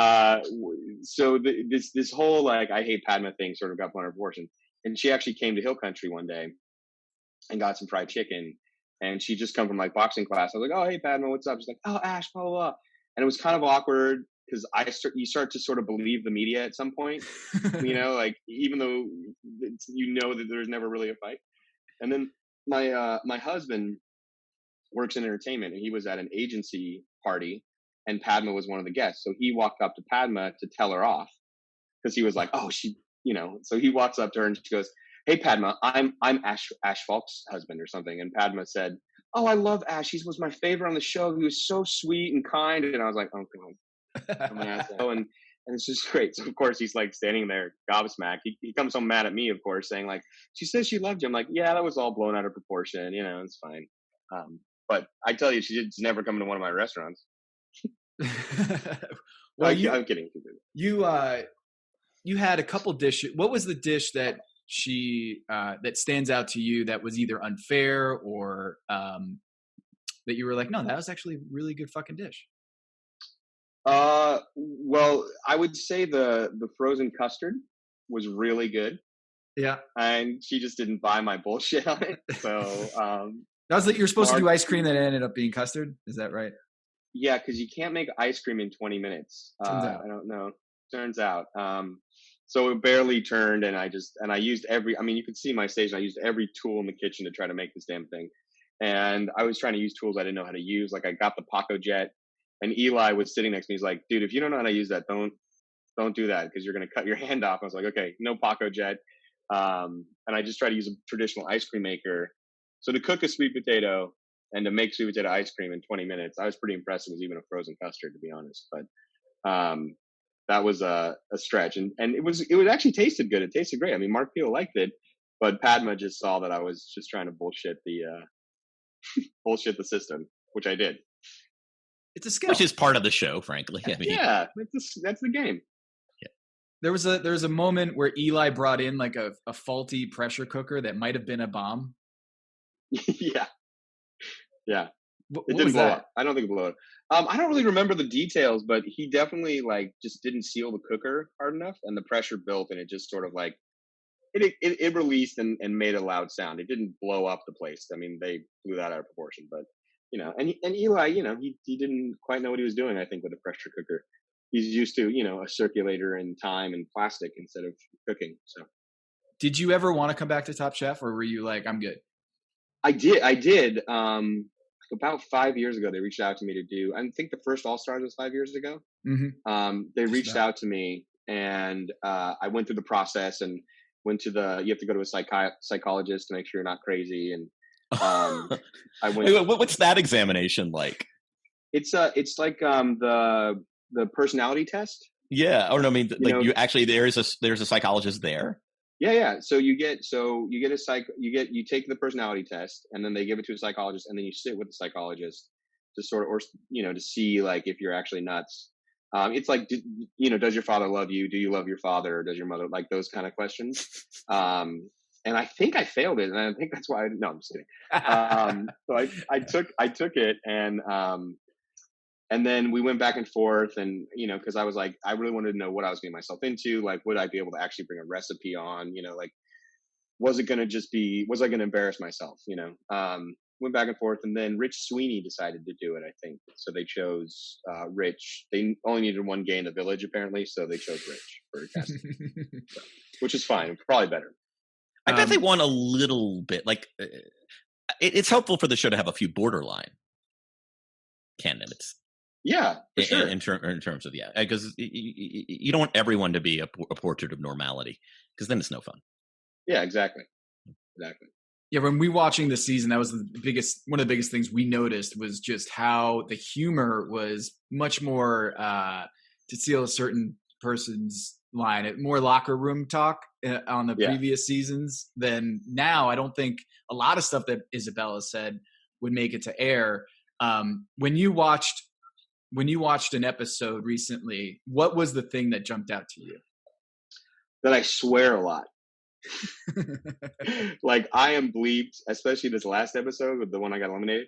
whole like I hate Padma thing sort of got blown out of proportion. And she actually came to Hillcountry one day and got some fried chicken. And she just come from like boxing class. I was like, "Oh, hey Padma, what's up?" She's like, "Oh, Ash, blah blah blah." And it was kind of awkward because you start to sort of believe the media at some point, you know, like even though you know that there's never really a fight. And then my husband works in entertainment, and he was at an agency party, and Padma was one of the guests. So he walked up to Padma to tell her off because he was like, "Oh, she," you know. So he walks up to her and she goes, "Hey Padma, I'm Ash Fulk's husband," or something. And Padma said, "Oh, I love Ash. He was my favorite on the show. He was so sweet and kind." And I was like, "Oh God, I'm an asshole." And it's just great. So of course he's like standing there gobsmacked. He comes home mad at me, of course, saying like, "She says she loved you." I'm like, "Yeah, that was all blown out of proportion. You know, it's fine." But I tell you, she's never come to one of my restaurants. Well, I'm kidding. You had a couple dishes. What was the dish that she that stands out to you that was either unfair or that you were like, "No, that was actually a really good fucking dish"? Well, I would say the frozen custard was really good. Yeah. And she just didn't buy my bullshit on it. So That was you're supposed to do ice cream that ended up being custard. Is that right? Yeah, because you can't make ice cream in 20 minutes. Turns out. I don't know. Turns out. So it barely turned, and I used you could see my stage, and I used every tool in the kitchen to try to make this damn thing. And I was trying to use tools I didn't know how to use. Like I got the Paco Jet, and Eli was sitting next to me. He's like, dude, if you don't know how to use that, don't do that because you're going to cut your hand off. I was like, okay, no Paco Jet. And I just tried to use a traditional ice cream maker. So to cook a sweet potato and to make sweet potato ice cream in 20 minutes, I was pretty impressed. It was even a frozen custard, to be honest. But that was a stretch, and it actually tasted good. It tasted great. I mean, Mark Peel liked it, but Padma just saw that I was just trying to bullshit the system, which I did. It's a skill, which is part of the show, frankly. I mean, yeah, that's the game. There was a moment where Eli brought in like a faulty pressure cooker that might have been a bomb. Yeah. What It didn't was blow that? up. I don't think it blew up. I don't really remember the details, but he definitely just didn't seal the cooker hard enough, and the pressure built, and it just sort of it released and made a loud sound. It didn't blow up the place. I mean, they blew that out of proportion, but and Eli, he didn't quite know what he was doing. I think with a pressure cooker, he's used to a circulator and time and plastic instead of cooking. So, did you ever want to come back to Top Chef, or were you like, I'm good? I did. About 5 years ago, they reached out to me to do. I think the first All Stars was 5 years ago. Mm-hmm. They reached out to me, and I went through the process and went to you have to go to a psychologist to make sure you're not crazy. And I went. Wait, what's that examination like? It's like the personality test. Yeah. Oh no, I mean, you actually there's a psychologist there. Yeah. So you take the personality test, and then they give it to a psychologist, and then you sit with the psychologist to to see if you're actually nuts. It's like, does your father love you? Do you love your father? Or does your mother, like those kind of questions? And I think I failed it, and I think that's why. No, I'm just kidding. So I took it, and then we went back and forth, and because I was like, I really wanted to know what I was getting myself into. Like, would I be able to actually bring a recipe on? Was I going to embarrass myself? Went back and forth, and then Rich Sweeney decided to do it. I think so. They chose Rich. They only needed one gay in the village, apparently, so they chose Rich for casting, which is fine. Probably better. I bet they want a little bit. It's helpful for the show to have a few borderline candidates. Yeah, for sure. In terms of because you don't want everyone to be a portrait of normality, because then it's no fun. Yeah, exactly. Yeah, when we watching the season, that was one of the biggest things we noticed was just how the humor was much more to steal a certain person's line, more locker room talk on the previous seasons than now. I don't think a lot of stuff that Isabella said would make it to air. When you watched an episode recently, what was the thing that jumped out to you? That I swear a lot. I am bleeped, especially this last episode with the one I got eliminated.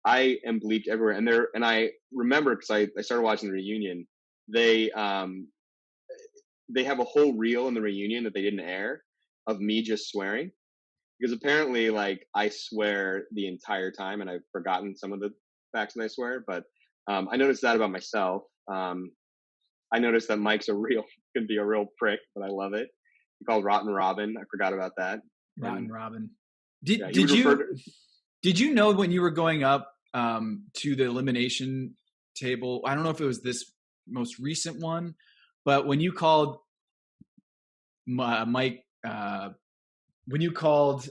I am bleeped everywhere, and I remember because I started watching the reunion. They have a whole reel in the reunion that they didn't air of me just swearing, because apparently I swear the entire time, and I've forgotten some of the facts that I swear, but I noticed that about myself. I noticed that Mike's can be a real prick, but I love it. He called Rotten Robin. I forgot about that. Rotten Robin. Did you know when you were going up to the elimination table? I don't know if it was this most recent one, but when you called Mike, when you called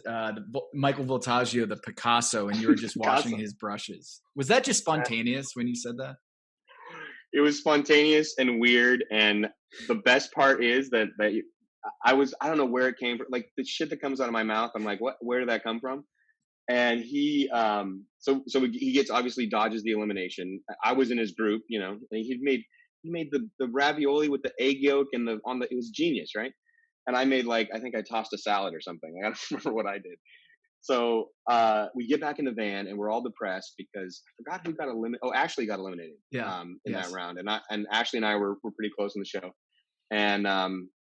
Michael Voltaggio the Picasso, and you were just washing his brushes, was that just spontaneous when you said that? It was spontaneous and weird, and the best part is that I don't know where it came from. Like the shit that comes out of my mouth, I'm like, what? Where did that come from? And he, so he obviously dodges the elimination. I was in his group, and he made the ravioli with the egg yolk and it was genius, right? And I made I think I tossed a salad or something. I don't remember what I did. So we get back in the van, and we're all depressed because I forgot who got eliminated. Oh, Ashley got eliminated. In that round, and Ashley and I were pretty close in the show, and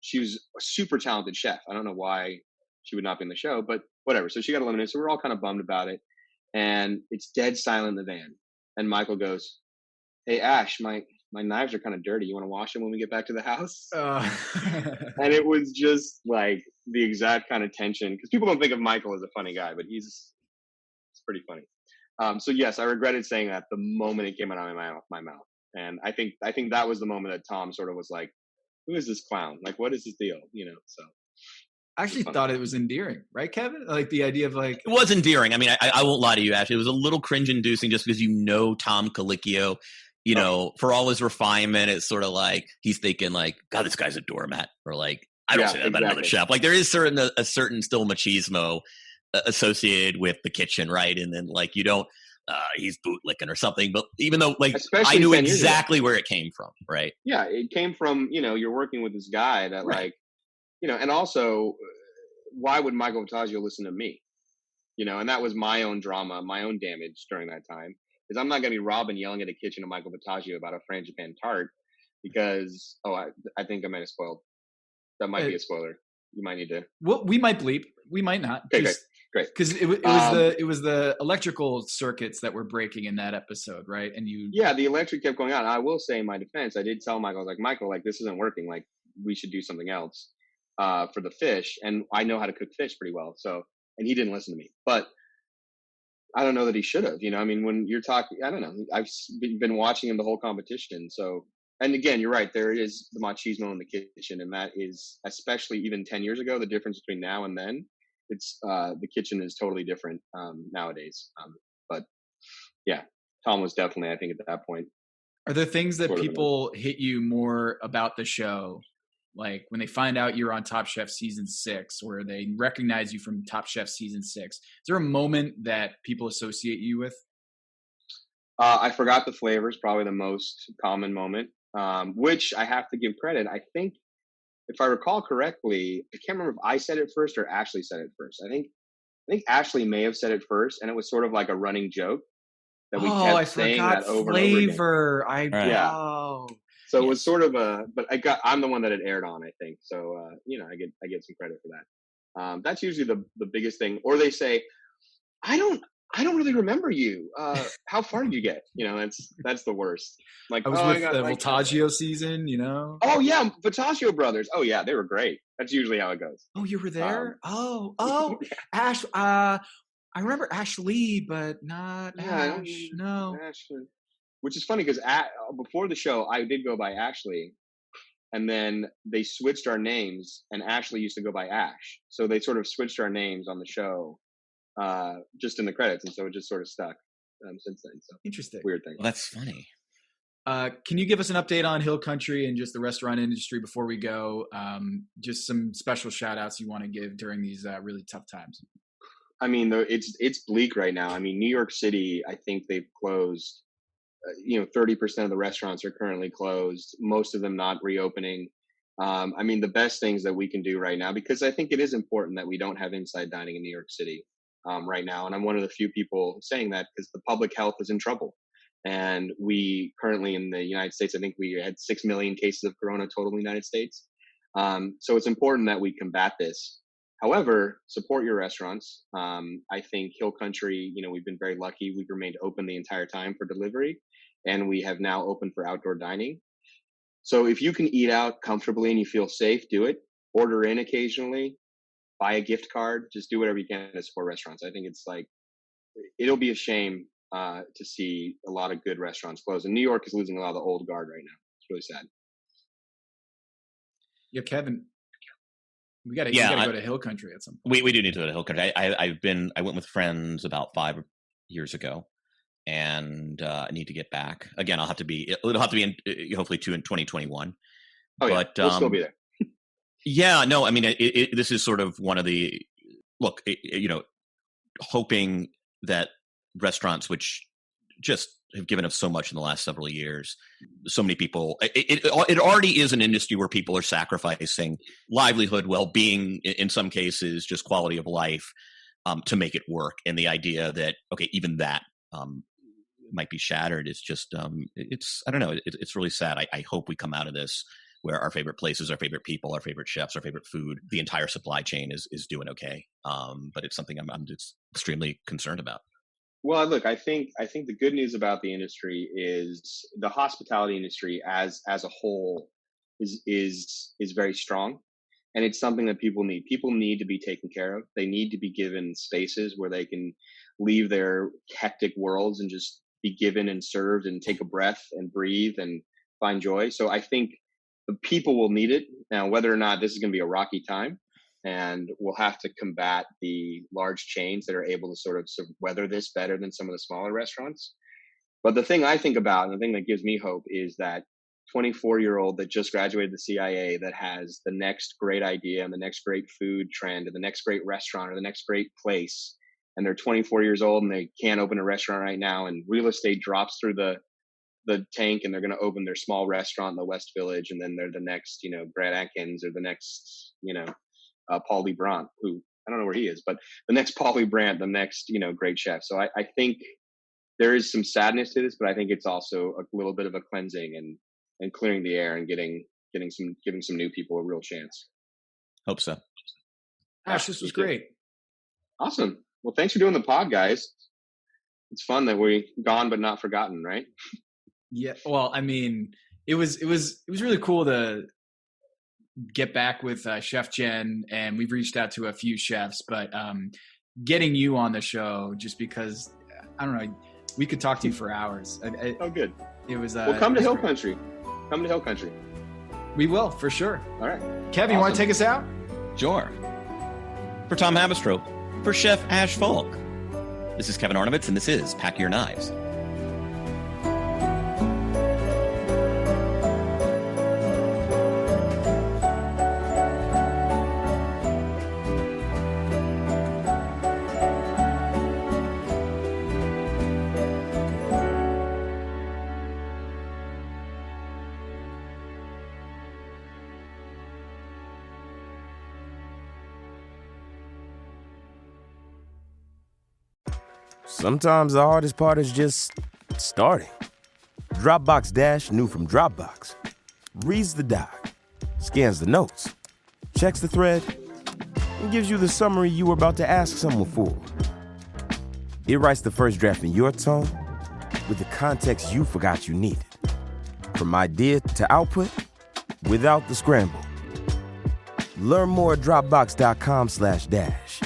she was a super talented chef. I don't know why she would not be in the show, but whatever. So she got eliminated. So we're all kind of bummed about it. and it's dead silent in the van. And Michael goes, "Hey, Ash, my knives are kind of dirty. You want to wash them when we get back to the house?" And it was just like the exact kind of tension, because people don't think of Michael as a funny guy, but he's pretty funny. So yes, I regretted saying that the moment it came out of my mouth. And I think that was the moment that Tom sort of was like, "Who is this clown? Like, what is his deal?" So I actually thought it was endearing, right, Kevin? Like the idea of like, it was endearing. I mean, I won't lie to you, Ash. It was a little cringe-inducing just because Tom Colicchio, for all his refinement, it's sort of like he's thinking like, God, this guy's a doormat, or like, I don't say that about another chef. Like there is a certain still machismo associated with the kitchen, right? And then like he's bootlicking or something. But even though like especially I knew exactly where it came from, right? Yeah, it came from you're working with this guy that like and also why would Michael Vitaggio listen to me? And that was my own drama, my own damage during that time. Is I'm not going to be Robin yelling at the kitchen of Michael Vitaggio about a frangipane tart because I think I might have spoiled. That might be a spoiler. You might need to. Well, we might bleep. We might not. Okay, great. Because it was the electrical circuits that were breaking in that episode, right? And the electric kept going out. I will say in my defense, I did tell Michael, I was like, Michael, like this isn't working. Like we should do something else for the fish. And I know how to cook fish pretty well. So, and he didn't listen to me, but I don't know that he should have. I mean, when you're talking, I don't know. I've been watching him the whole competition. So, and again, you're right. There is the machismo in the kitchen, and that is, especially even 10 years ago, the difference between now and then. It's the kitchen is totally different nowadays. But yeah, Tom was definitely, I think, at that point. Are there things that people hit you more about the show? Like when they find out you're on Top Chef season 6, or they recognize you from Top Chef season 6, is there a moment that people associate you with? I forgot the flavors, probably the most common moment, which I have to give credit. I think, if I recall correctly, I can't remember if I said it first or Ashley said it first. I think Ashley may have said it first, and it was sort of like a running joke that we kept saying that over flavor. and over again. So it was sort of but I'm the one that it aired on, I think. So I get some credit for that. That's usually the biggest thing. Or they say, I don't really remember you. How far did you get? That's the worst. Like I was with the Vitaggio season, Oh yeah, Vitaggio brothers. Oh yeah, they were great. That's usually how it goes. Oh, you were there? Ash. I remember Ashley, but not Ash. No. Ashley. Which is funny because before the show, I did go by Ashley, and then they switched our names, and Ashley used to go by Ash. So they sort of switched our names on the show, just in the credits, and so it just sort of stuck since then. So interesting, weird thing. Well, that's funny. Can you give us an update on Hillcountry and just the restaurant industry before we go? Just some special shout outs you want to give during these really tough times. I mean, it's bleak right now. I mean, New York City, I think they've closed. 30% of the restaurants are currently closed. Most of them not reopening. I mean, the best things that we can do right now, because I think it is important that we don't have inside dining in New York City right now. And I'm one of the few people saying that because the public health is in trouble. And we currently in the United States, I think we had 6 million cases of corona total in the United States. So it's important that we combat this. However, support your restaurants. I think Hillcountry, we've been very lucky. We've remained open the entire time for delivery, and we have now opened for outdoor dining. So if you can eat out comfortably and you feel safe, do it. Order in occasionally, buy a gift card, just do whatever you can to support restaurants. I think it's like, it'll be a shame to see a lot of good restaurants close. And New York is losing a lot of the old guard right now. It's really sad. Yeah, Kevin. We gotta go to Hillcountry at some point. We do need to go to Hillcountry. I went with friends about 5 years ago, and I need to get back again. It'll have to be in hopefully in 2021. Oh yeah, we'll still be there. Yeah, no, I mean this is sort of one of the hoping that restaurants, which just have given us so much in the last several years. So many people, it already is an industry where people are sacrificing livelihood, well-being, in some cases, just quality of life, to make it work. And the idea that, okay, even that might be shattered is just, I don't know, it's really sad. I hope we come out of this where our favorite places, our favorite people, our favorite chefs, our favorite food, the entire supply chain is doing okay. But it's something I'm just extremely concerned about. Well, look, I think the good news about the industry is the hospitality industry as a whole is very strong, and it's something that people need. People need to be taken care of. They need to be given spaces where they can leave their hectic worlds and just be given and served and take a breath and breathe and find joy. So I think the people will need it. Now, whether or not this is going to be a rocky time, and we'll have to combat the large chains that are able to sort of weather this better than some of the smaller restaurants. But the thing I think about, and the thing that gives me hope, is that 24-year-old that just graduated the CIA that has the next great idea and the next great food trend or the next great restaurant or the next great place, and they're 24 years old and they can't open a restaurant right now, and real estate drops through the tank and they're going to open their small restaurant in the West Village, and then they're the next, Brad Atkins, or the next, Paul Lee Brandt, who I don't know where he is, but the next Paul Lee Brandt, the next, great chef. So I think there is some sadness to this, but I think it's also a little bit of a cleansing and clearing the air and giving some new people a real chance. Hope so. Ash, this was great. Awesome. Well, thanks for doing the pod, guys. It's fun that we gone but not forgotten, right? Yeah. Well, I mean, it was really cool to get back with Chef Jen, and we've reached out to a few chefs, but getting you on the show just because, I don't know, we could talk to you for hours. Oh, good. It was. Well, come to Hillcountry. Come to Hillcountry. We will, for sure. All right. Kevin, you want to take us out? Sure. For Tom Habistro, for Chef Ash Fulk, this is Kevin Arnovitz, and this is Pack Your Knives. Sometimes the hardest part is just starting. Dropbox Dash, new from Dropbox, reads the doc, scans the notes, checks the thread, and gives you the summary you were about to ask someone for. It writes the first draft in your tone with the context you forgot you needed. From idea to output, without the scramble. Learn more at Dropbox.com/dash.